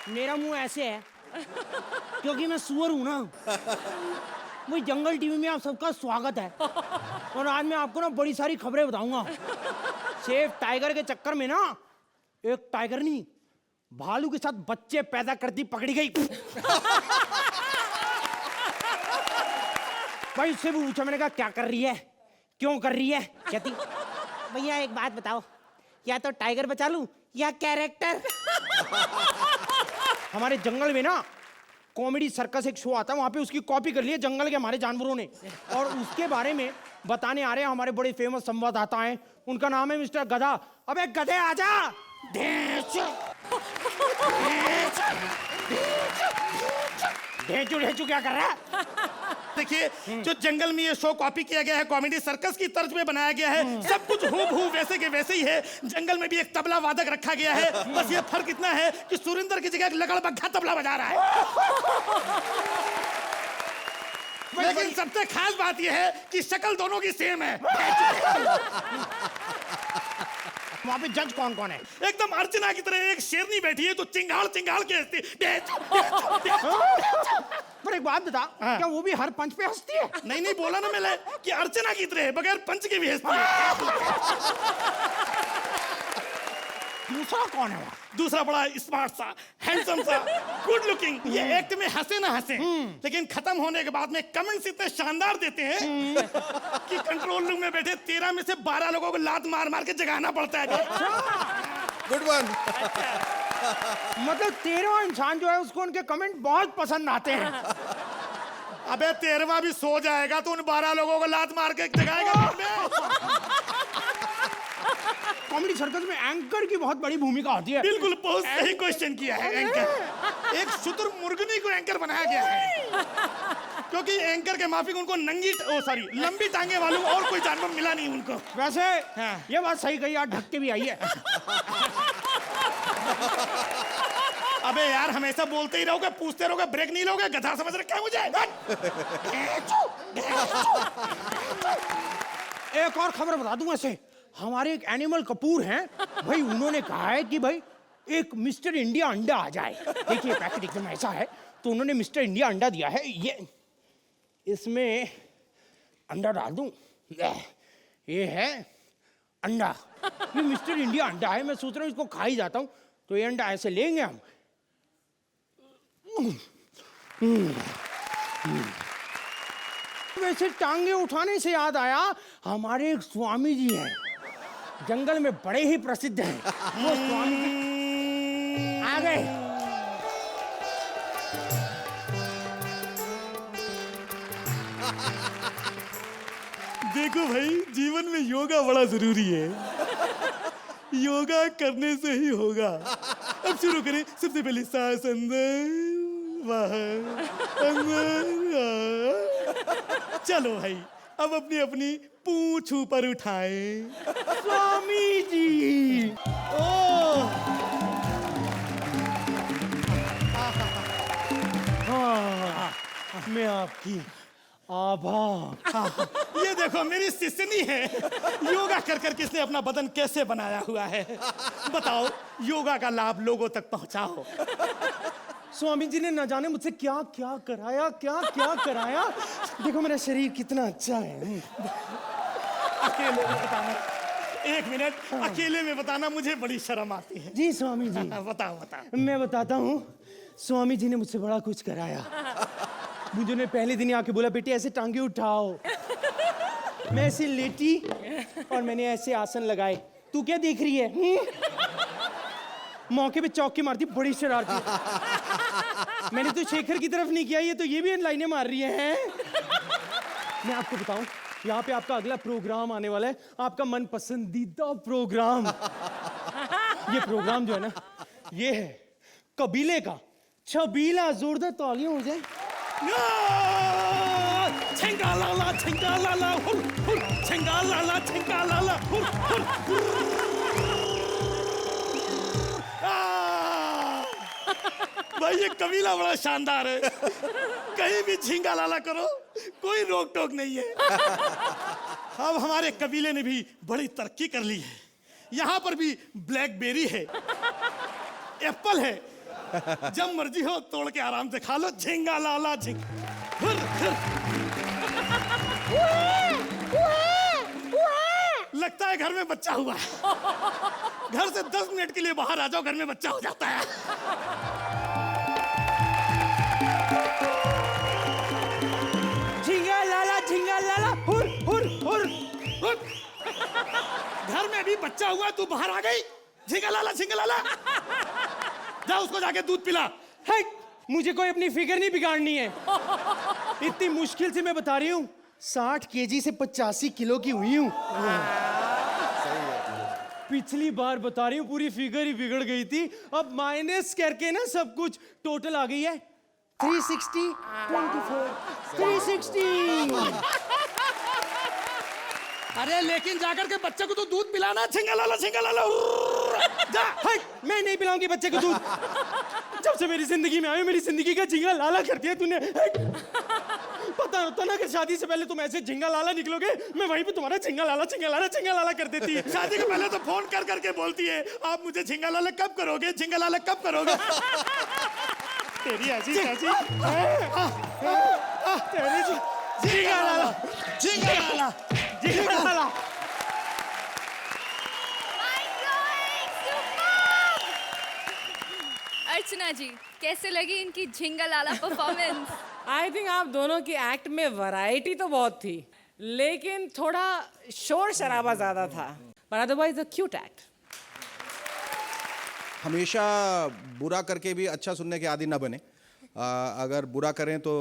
Speaker 11: मेरा मुंह ऐसे है क्योंकि मैं सुअर हूं ना। वही जंगल टीवी में आप सबका स्वागत है, और आज मैं आपको ना बड़ी सारी खबरें बताऊंगा। सेफ टाइगर के चक्कर में ना एक टाइगर नहीं, भालू के साथ बच्चे पैदा करती पकड़ी गई। भाई उससे भी पूछा, मैंने कहा क्या कर रही है, क्यों कर रही है? कहती भैया एक बात बताओ, या तो टाइगर बचा लूं या कैरेक्टर। हमारे जंगल में ना कॉमेडी सर्कस एक शो आता है, वहां पे उसकी कॉपी कर ली है जंगल के हमारे जानवरों ने, और उसके बारे में बताने आ रहे हैं हमारे बड़े फेमस संवाददाता हैं। उनका नाम है मिस्टर गधा। अबे गधे आजा। ढेंचू क्या कर रहा है?
Speaker 9: देखिए, जो जंगल में ये शो कॉपी किया गया है, कॉमेडी सर्कस की तर्ज में बनाया गया है। सब कुछ हूबहू वैसे के वैसे ही है। जंगल में भी एक तबला वादक रखा गया है, बस ये फर्क इतना है कि सुरिंदर की जगह एक लगड़बग्घा तबला बजा रहा है। लेकिन सबसे खास बात यह है कि शक्ल दोनों की सेम है।
Speaker 11: वहाँ पे जज कौन कौन है?
Speaker 9: एकदम अर्चना की तरह एक शेरनी बैठी है तो चिंगाड़ के हंसती।
Speaker 11: पर एक बात बता, क्या वो भी हर पंच पे हंसती है?
Speaker 9: नहीं बोला ना मैंने कि अर्चना की तरह बगैर पंच के भी हंसती है।
Speaker 11: दूसरा कौन है वहाँ?
Speaker 9: दूसरा बड़ा स्मार्ट सा, हैंडसम सा, गुड लुकिंग। ये एक्ट में हंसे ना हंसे, लेकिन खत्म होने के बाद में कमेंट्स इतने शानदार देते हैं कि कंट्रोल रूम में बैठे 13 में से 12 लोगों को लात मार मार के जगाना पड़ता है।
Speaker 4: Good one.
Speaker 11: मतलब 13वां इंसान जो है उसको उनके कमेंट बहुत पसंद आते हैं।
Speaker 9: अबे 13वां भी सो जाएगा तो उन 12 लोगों को लात मार के जगाएगा।
Speaker 11: कॉमेडी सर्कस में एंकर की बहुत बड़ी भूमिका होती है।
Speaker 9: बिल्कुल, बहुत सही क्वेश्चन किया है। एंकर, एक शुतुरमुर्गनी को एंकर बनाया गया है, क्योंकि एंकर के माफिक उनको लंबी टांगे वालों और कोई जानवर मिला नहीं उनको।
Speaker 11: वैसे ये बात सही कही, यार ढक के भी आई है।
Speaker 9: अबे यार हमेशा बोलते ही रहोगे, पूछते रहोगे, ब्रेक नहीं लोगे, गधा समझ रखा है मुझे।
Speaker 11: एक और खबर बता दूं ऐसे, हमारे एक एनिमल कपूर हैं भाई, उन्होंने कहा है कि भाई एक मिस्टर इंडिया अंडा आ जाए। देखिए पैकेट एकदम ऐसा है, तो उन्होंने मिस्टर इंडिया अंडा दिया है, ये इसमें अंडा डाल दूं, ये है अंडा, ये मिस्टर इंडिया अंडा है। मैं सोच रहा हूँ इसको खा ही जाता हूँ। तो ये अंडा ऐसे लेंगे हम, वैसे टांगे उठाने से याद आया, हमारे एक स्वामी जी हैं, जंगल में बड़े ही प्रसिद्ध हैं। वो स्वामी जी आ गए।
Speaker 9: देखो भाई, जीवन में योगा बड़ा जरूरी है। योगा करने से ही होगा। अब शुरू करें। सबसे पहले सांस अंदर बाहर, अंदर बाहर। चलो भाई, अब अपनी अपनी पूंछ ऊपर उठाएं।
Speaker 11: स्वामी जी हाँ, मैं आपकी आभार।
Speaker 9: ये देखो मेरी शिष्यनी है। योगा कर कर किसने अपना बदन कैसे बनाया हुआ है। बताओ, योगा का लाभ लोगों तक पहुंचाओ।
Speaker 11: स्वामी जी ने न जाने मुझसे क्या क्या कराया, क्या क्या कराया। देखो मेरा शरीर कितना अच्छा है।
Speaker 9: अकेले में बताना, एक मिनट, अकेले में बताना मुझे बड़ी शर्म आती है।
Speaker 11: जी स्वामी जी।
Speaker 9: बताओ बताओ।
Speaker 11: मैं बताता हूँ, स्वामी जी ने मुझसे बड़ा कुछ कराया। मुझे ने पहले दिन ही आके बोला, बेटी ऐसे टांगे उठाओ। मैं ऐसे लेटी और मैंने ऐसे आसन लगाए। तू क्या देख रही है? मौके पे चौकी मारती, बड़ी शरारती। मैंने तो शेखर की तरफ नहीं किया, ये तो ये भी लाइनें मार रही हैं। मैं आपको बताऊं, यहाँ पे आपका अगला प्रोग्राम आने वाला है, आपका मन पसंदीदा प्रोग्राम। ये प्रोग्राम जो है ना, ये है कबीले का छबीला। जोरदार तालियां हो जाए।
Speaker 9: छिंगालाला छिंगालाला हुर हुर, छिंगालाला छिंगालाला हुर हुर। भाई ये कबीला बड़ा शानदार है। कहीं भी छिंगालाला करो, कोई रोक टोक नहीं है। अब हमारे कबीले ने भी बड़ी तरक्की कर ली है। यहाँ पर भी ब्लैकबेरी है, एप्पल है। जब मर्जी हो तोड़ के आराम से खा लो। झिंगा लाला झिंग। लगता है घर में बच्चा हुआ है। घर से 10 मिनट के लिए बाहर आ जाओ, घर में बच्चा हो जाता है।
Speaker 11: झिंगा लाला हुर हुर हुर।
Speaker 9: घर में भी बच्चा हुआ, तू बाहर आ गई। झिंगा लाला जा उसको जाके दूध पिला।
Speaker 11: है, मुझे कोई अपनी फिगर नहीं बिगाड़नी है। इतनी मुश्किल से मैं बता रही हूँ, 60 केजी से 85 किलो की हुई हूँ। पिछली बार बता रही हूँ पूरी फिगर ही बिगड़ गई थी। अब माइनस करके ना सब कुछ टोटल आ गई है 360 24 360।
Speaker 9: अरे लेकिन जाकर के बच्चे को तो दूध पिलाना। छिंगा लाला जा।
Speaker 11: हट, मैं नहीं पिलाऊंगी बच्चे को दूध। जब से मेरी जिंदगी में आए, मेरी जिंदगी का झिंगा लाला कर दिया तूने। पता होता ना कि शादी से पहले तुम ऐसे झिंगा लाला निकलोगे, मैं वहीं पे तुम्हारा झिंगा लाला कर देती।
Speaker 9: शादी के पहले तो फोन कर करके बोलती है, आप मुझे झिंगा लाला कब करोगे, झिंगा लाला कब करोगे। तेरी ऐसी कैसी तेरी झिंगा लाला झिंगा लाला झिंगा लाला।
Speaker 1: अर्चना जी, कैसे लगी इनकी झिंगा लाला परफॉर्मेंस?
Speaker 6: आई थिंक आप दोनों की एक्ट में वैरायटी तो बहुत थी, लेकिन थोड़ा शोर शराबा ज्यादा था, पर अदरवाइज अ क्यूट एक्ट।
Speaker 4: हमेशा बुरा करके भी अच्छा सुनने के आदी ना बने। अगर बुरा करें तो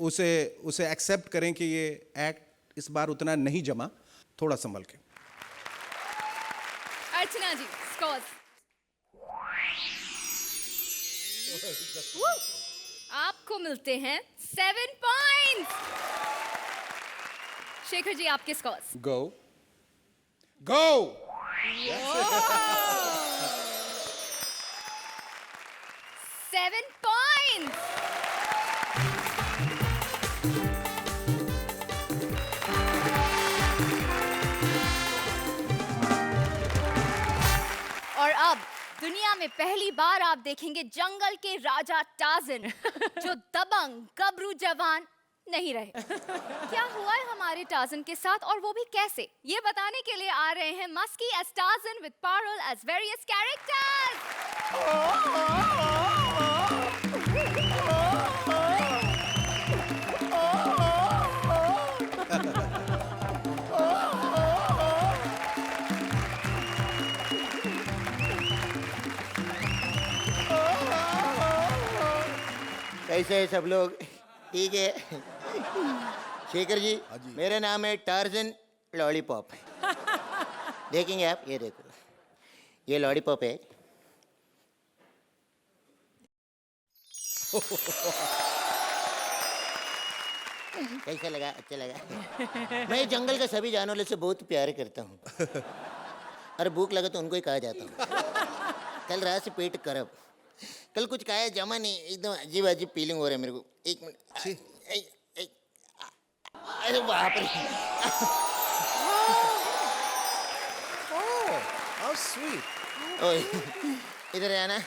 Speaker 4: उसे एक्सेप्ट करें कि ये एक्ट इस बार उतना नहीं जमा, थोड़ा संभल के।
Speaker 1: अर्चना जी, स्कोर्स। आपको मिलते हैं 7 पॉइंट्स। शेखर जी, आपके स्कोर्स।
Speaker 4: गो गो।
Speaker 1: 7 points. और अब दुनिया में पहली बार आप देखेंगे जंगल के राजा टार्ज़न जो दबंग गबरू जवान नहीं रहे। क्या हुआ है हमारे टार्ज़न के साथ और वो भी कैसे, ये बताने के लिए आ रहे हैं Maski as Tarzan with Parul as various
Speaker 5: कैसे है सब लोग? ठीक है। शेखर जी, मेरा नाम है टार्ज़न लॉलीपॉप। देखेंगे आप, ये देखो, ये लॉलीपॉप है। कैसा लगा? अच्छा लगा? मैं जंगल के सभी जानवरों से बहुत प्यार करता हूँ और भूख लगा तो उनको ही कहा जाता हूँ। कल रात से पेट खराब, कल कुछ खाया जमा नहीं, एकदम अजीब अजीब फीलिंग हो रहा है मेरे को। एक मिनट, अरे बाप रे।
Speaker 4: How sweet.
Speaker 5: ओए, इधर आना,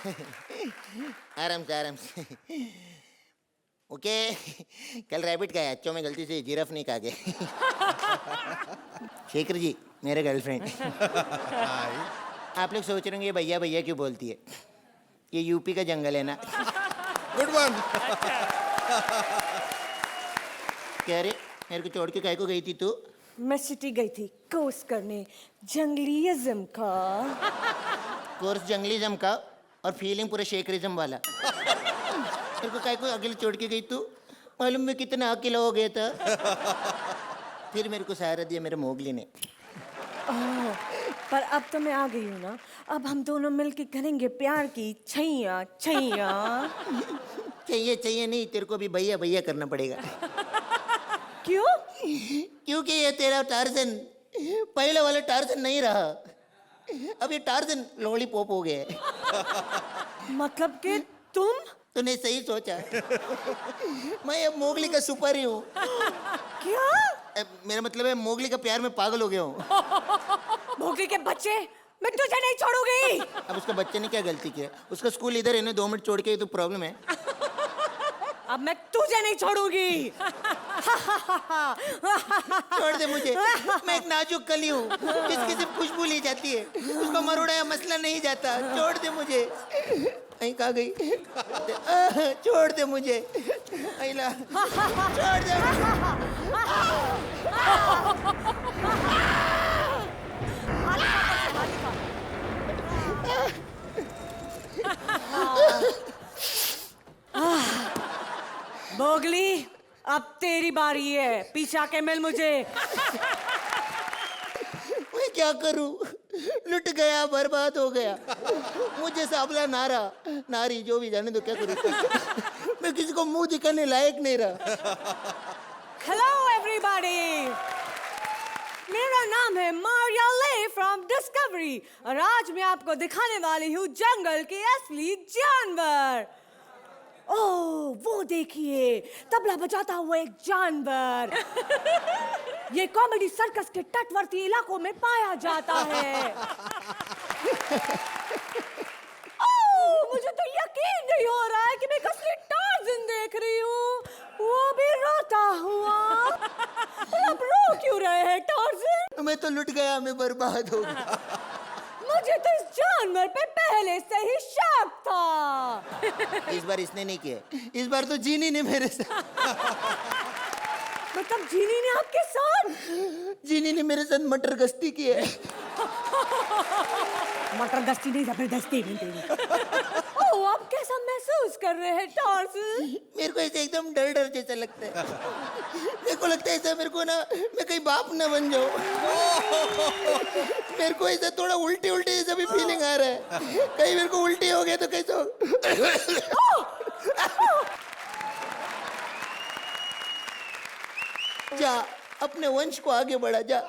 Speaker 5: आराम से आराम से। ओके, कल रैबिट खाया, अच्छों में गलती से जिराफ नहीं खा गए। शेखर जी, मेरे गर्लफ्रेंड। आप लोग सोच रहे होंगे ये भैया भैया क्यों बोलती है? ये यूपी का जंगल है ना।
Speaker 4: Good one.
Speaker 5: क्या रे, मेरे को छोड़ के काहे को गई थी तू?
Speaker 2: मैं सिटी गई थी कोर्स करने जंगलीज़म का।
Speaker 5: कोर्स जंगलीज़म का और फीलिंग पूरे शेखरिज्म वाला। मेरे को काहे को अकेले छोड़ के गई तू? मालूम में कितना अकेला हो गया था। फिर मेरे को सहारा दिया मेरे मोगली ने।
Speaker 2: पर अब तो मैं आ गई हूँ ना, अब हम दोनों मिलके करेंगे प्यार की छैया छैया।
Speaker 5: चाहिए चाहिए नहीं, तेरे को भी भैया भैया करना पड़ेगा।
Speaker 2: क्यों?
Speaker 5: क्योंकि ये तेरा टार्ज़न पहले वाला टार्ज़न नहीं रहा, अब ये टार्ज़न लॉलीपॉप हो गया है।
Speaker 2: मतलब कि तुम?
Speaker 5: तूने सही सोचा। मैं अब मोगली का सुपर ही हूँ।
Speaker 2: क्या?
Speaker 5: मेरा मतलब है मोगली का प्यार में पागल हो गया हूँ।
Speaker 2: मोगली के बच्चे, मैं तुझे नहीं छोड़ूंगी।
Speaker 5: अब उसका बच्चे ने क्या गलती किया? उसका स्कूल इधर है ना, 2 मिनट छोड़ के, तो प्रॉब्लम है।
Speaker 2: अब मैं तुझे नहीं छोड़ूंगी।
Speaker 5: छोड़ दे मुझे, मैं एक नाजुक कली हूँ जिसकी सिर्फ खुशबू ली जाती है, उसको मरोड़ा या मसला नहीं जाता। छोड़ दे मुझे। कहीं कहाँ गई? छोड़ दे मुझे। अइला, छोड़ दे।
Speaker 2: मोगली, अब तेरी बारी है, पीछा के मिल मुझे।
Speaker 5: मैं क्या करूं? लुट गया, बर्बाद हो गया। मुझे साबला नारा नारी जो भी जाने दो, क्या करूं? मैं किसी को मुंह दिखाने लायक नहीं रहा।
Speaker 2: हेलो एवरीबॉडी, मेरा नाम है मारिया ले फ्रॉम डिस्कवरी और आज मैं आपको दिखाने वाली हूँ जंगल के असली जानवर। ओह, वो देखिए, तबला बजाता हुआ एक जानवर। ये कॉमेडी सर्कस के तटवर्ती इलाकों में पाया जाता है। ओह, मुझे तो यकीन नहीं हो रहा है कि मैं असली टार्ज़न देख रही हूँ, वो भी रोता हुआ। अब रो क्यों रहे हैं टार्ज़न?
Speaker 5: मैं तो लुट गया, मैं बर्बाद हो गया।
Speaker 2: मुझे तो इस जानवर पे पहले से ही शक था।
Speaker 5: इस बार इसने नहीं किया, इस बार तो जीनी ने मेरे साथ।
Speaker 2: मतलब जीनी ने आपके साथ?
Speaker 5: जीनी ने मेरे साथ मटर गश्ती की है।
Speaker 2: मटर गश्ती नहीं, जबरदस्ती नहीं तेरी। ओह, आप कैसा महसूस कर रहे हैं टार्ज़न?
Speaker 5: मेरे को ऐसे एकदम डर डर जैसा लगता है। मेरे को लगता है ऐसा, मेरे को ना, मैं कहीं बाप ना बन जाऊं। मेरे को ऐसा थोड़ा उल्टी उल्टी जैसा भी फीलिंग आ रहा है, कहीं मेरे को उल्टी हो गया तो कैसा? जा, अपने वंश को आगे बढ़ा जा।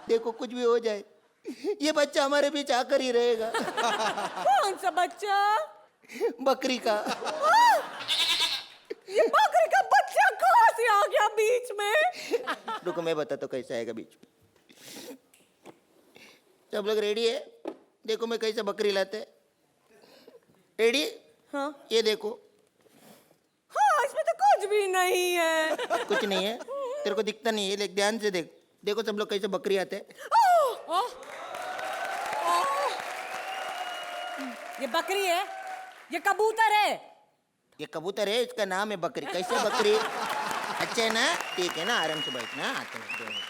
Speaker 5: देखो, कुछ भी हो जाए, ये बच्चा हमारे बीच आकर ही रहेगा।
Speaker 2: कौन सा बच्चा?
Speaker 5: बकरी का।
Speaker 2: ये बकरी का बच्चा कहाँ से आ गया बीच में?
Speaker 5: रुको मैं बताता हूँ कैसे आएगा बीच में। सब लोग रेडी है? देखो मैं कैसे बकरी लाते। रेडी?
Speaker 2: हाँ
Speaker 5: ये देखो।
Speaker 2: हाँ, इसमें तो कुछ भी नहीं है।
Speaker 5: कुछ नहीं है? तेरे को दिखता नहीं है? देख ध्यान से देख। देखो सब लोग कैसे बकरी आते हैं।
Speaker 2: ये बकरी है, ये कबूतर है।
Speaker 5: ये कबूतर है, इसका नाम है बकरी। कैसे बकरी? अच्छा है ना? ठीक है ना, आराम से बैठना। आते हैं दोनों।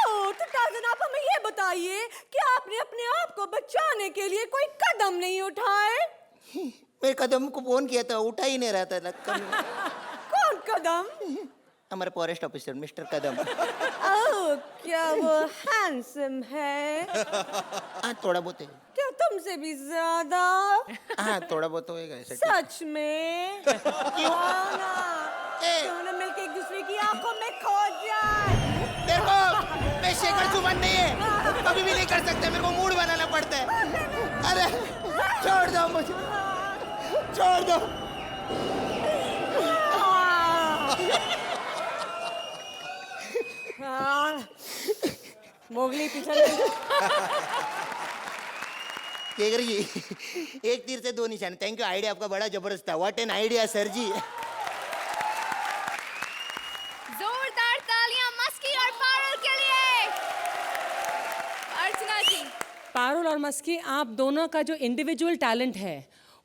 Speaker 2: ओह, तो टार्ज़न आप हमें ये बताइए कि आपने अपने आप को बचाने के लिए कोई कदम नहीं उठाए?
Speaker 5: मैं कदम को फोन किया था, उठा ही नहीं रहा था।
Speaker 2: कौन कदम?
Speaker 5: हमारे फॉरेस्ट ऑफिसर मिस्टर कदम।
Speaker 2: ओह, क्या वो हैंडसम है?
Speaker 5: हाँ थोड़ा बहुत है।
Speaker 2: क्या तुमसे भी ज्यादा?
Speaker 5: हाँ थोड़ा बहुत होएगा ऐसे।
Speaker 2: सच में? क्यों ना? दोनों मिलके एक दूसरे की आंखों में खो जाए।
Speaker 5: मेरे को मैं शेखर सुमन नहीं है, कभी भी नहीं कर सकते। मेरे को मूड बनाना पड़ता है। अरे छोड़ दो मुझे, छोड़ दो।
Speaker 2: मोगली पीछे
Speaker 5: शेखर जी, एक तीर से दो निशाने। थैंक यू, आइडिया आपका बड़ा जबरदस्त था। व्हाट एन आइडिया सर जी।
Speaker 1: जोरदार तालियां मस्की और पारुल के लिए। अर्चना जी,
Speaker 6: पारुल और मस्की, आप दोनों का जो इंडिविजुअल टैलेंट है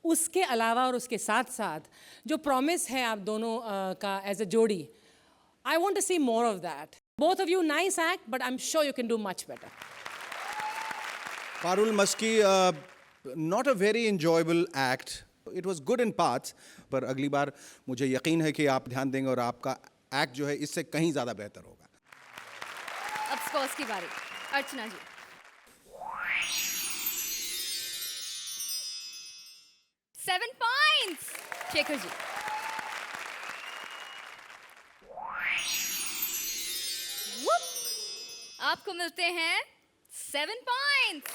Speaker 6: उसके अलावा और उसके साथ साथ जो प्रॉमिस है आप दोनों का एज अ जोड़ी, I want to see more of that. Both of you nice act, but I am sure you can do much better.
Speaker 4: Parul Maski, not a very enjoyable act. It was good in parts, पर अगली बार मुझे यकीन है कि आप ध्यान देंगे और आपका एक्ट जो है इससे कहीं ज़्यादा बेहतर होगा।
Speaker 1: अब स्कोर्स की बारी। अर्चना जी, सेवन पॉइंट्स। शेखर जी, आपको मिलते हैं 7 पॉइंट्स।